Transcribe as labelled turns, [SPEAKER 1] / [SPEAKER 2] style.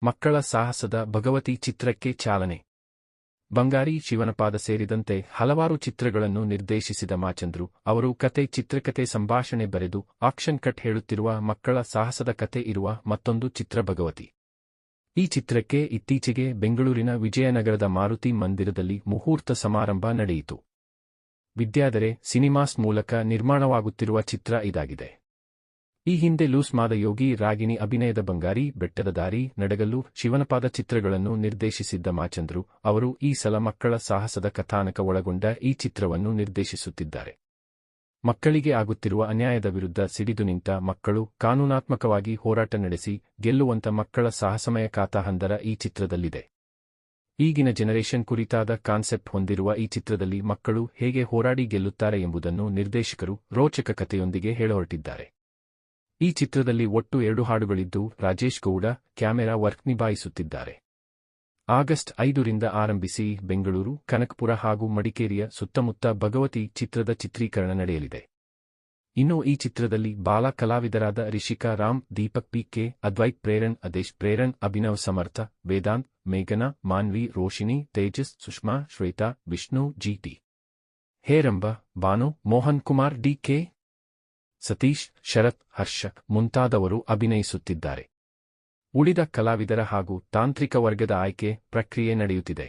[SPEAKER 1] ಮಕ್ಕಳ ಸಾಹಸದ ಭಗವತಿ ಚಿತ್ರಕ್ಕೆ ಚಾಲನೆ. ಬಂಗಾರಿ ಶಿವನಪಾದ ಸೇರಿದಂತೆ ಹಲವಾರು ಚಿತ್ರಗಳನ್ನು ನಿರ್ದೇಶಿಸಿದ ಮಾಚಂದ್ರು ಅವರು ಕತೆ, ಚಿತ್ರಕತೆ, ಸಂಭಾಷಣೆ ಬರೆದು ಆಕ್ಷನ್ ಕಟ್ ಹೇಳುತ್ತಿರುವ ಮಕ್ಕಳ ಸಾಹಸದ ಕತೆ ಇರುವ ಮತ್ತೊಂದು ಚಿತ್ರ ಭಗವತಿ. ಈ ಚಿತ್ರಕ್ಕೆ ಇತ್ತೀಚೆಗೆ ಬೆಂಗಳೂರಿನ ವಿಜಯನಗರದ ಮಾರುತಿ ಮಂದಿರದಲ್ಲಿ ಮುಹೂರ್ತ ಸಮಾರಂಭ ನಡೆಯಿತು. ವಿದ್ಯಾಧರೆ ಸಿನಿಮಾಸ್ ಮೂಲಕ ನಿರ್ಮಾಣವಾಗುತ್ತಿರುವ ಚಿತ್ರ ಇದಾಗಿದೆ. ಈ ಹಿಂದೆ ಲೂಸ್ ಮಾದ ಯೋಗಿ ರಾಗಿಣಿ ಅಭಿನಯದ ಬಂಗಾರಿ, ಬೆಟ್ಟದ ದಾರಿ, ನಡಗಲ್ಲು, ಶಿವನಪಾದ ಚಿತ್ರಗಳನ್ನು ನಿರ್ದೇಶಿಸಿದ್ದ ಮಾಚಂದ್ರು ಅವರು ಈ ಸಲ ಮಕ್ಕಳ ಸಾಹಸದ ಕಥಾನಕ ಒಳಗೊಂಡ ಈ ಚಿತ್ರವನ್ನು ನಿರ್ದೇಶಿಸುತ್ತಿದ್ದಾರೆ. ಮಕ್ಕಳಿಗೆ ಆಗುತ್ತಿರುವ ಅನ್ಯಾಯದ ವಿರುದ್ಧ ಸಿಡಿದು ನಿಂತ ಮಕ್ಕಳು ಕಾನೂನಾತ್ಮಕವಾಗಿ ಹೋರಾಟ ನಡೆಸಿ ಗೆಲ್ಲುವಂತ ಮಕ್ಕಳ ಸಾಹಸಮಯ ಕಾಥಾಹಂದರ ಈ ಚಿತ್ರದಲ್ಲಿದೆ. ಈಗಿನ ಜನರೇಷನ್ ಕುರಿತಾದ ಕಾನ್ಸೆಪ್ಟ್ ಹೊಂದಿರುವ ಈ ಚಿತ್ರದಲ್ಲಿ ಮಕ್ಕಳು ಹೇಗೆ ಹೋರಾಡಿ ಗೆಲ್ಲುತ್ತಾರೆ ಎಂಬುದನ್ನು ನಿರ್ದೇಶಕರು ರೋಚಕ ಕಥೆಯೊಂದಿಗೆ ಹೇಳಹೊರಟಿದ್ದಾರೆ. ಈ ಚಿತ್ರದಲ್ಲಿ ಒಟ್ಟು 2 ಹಾಡುಗಳಿದ್ದು ರಾಜೇಶ್ ಗೌಡ ಕ್ಯಾಮೆರಾ ವರ್ಕ್ ನಿಭಾಯಿಸುತ್ತಿದ್ದಾರೆ. ಆಗಸ್ಟ್ 5ರಿಂದ ಆರಂಭಿಸಿ ಬೆಂಗಳೂರು, ಕನಕಪುರ ಹಾಗೂ ಮಡಿಕೇರಿಯ ಸುತ್ತಮುತ್ತ ಭಗವತಿ ಚಿತ್ರದ ಚಿತ್ರೀಕರಣ ನಡೆಯಲಿದೆ. ಇನ್ನು ಈ ಚಿತ್ರದಲ್ಲಿ ಬಾಲ ಕಲಾವಿದರಾದ ರಿಷಿಕಾ ರಾಮ್, ದೀಪಕ್ ಪಿ.ಕೆ, ಅದ್ವೈತ್ ಪ್ರೇರಣ್, ಆದೇಶ್ ಪ್ರೇರಣ್, ಅಭಿನವ್ ಸಮರ್ಥ, ವೇದಾಂತ್, ಮೇಘನಾ, ಮಾನ್ವಿ, ರೋಶಿನಿ, ತೇಜಸ್, ಸುಷ್ಮಾ, ಶ್ವೇತಾ, ವಿಷ್ಣು, ಜಿ.ಟಿ. ಹೇರಂಬ, ಭಾನು, ಮೋಹನ್ ಕುಮಾರ್, ಡಿ.ಕೆ. ಸತೀಶ್, ಶರತ್, ಹರ್ಷ ಮುಂತಾದವರು ಅಭಿನಯಿಸುತ್ತಿದ್ದಾರೆ. ಉಳಿದ ಕಲಾವಿದರ ಹಾಗೂ ತಾಂತ್ರಿಕ ವರ್ಗದ ಆಯ್ಕೆ ಪ್ರಕ್ರಿಯೆ ನಡೆಯುತ್ತಿದೆ.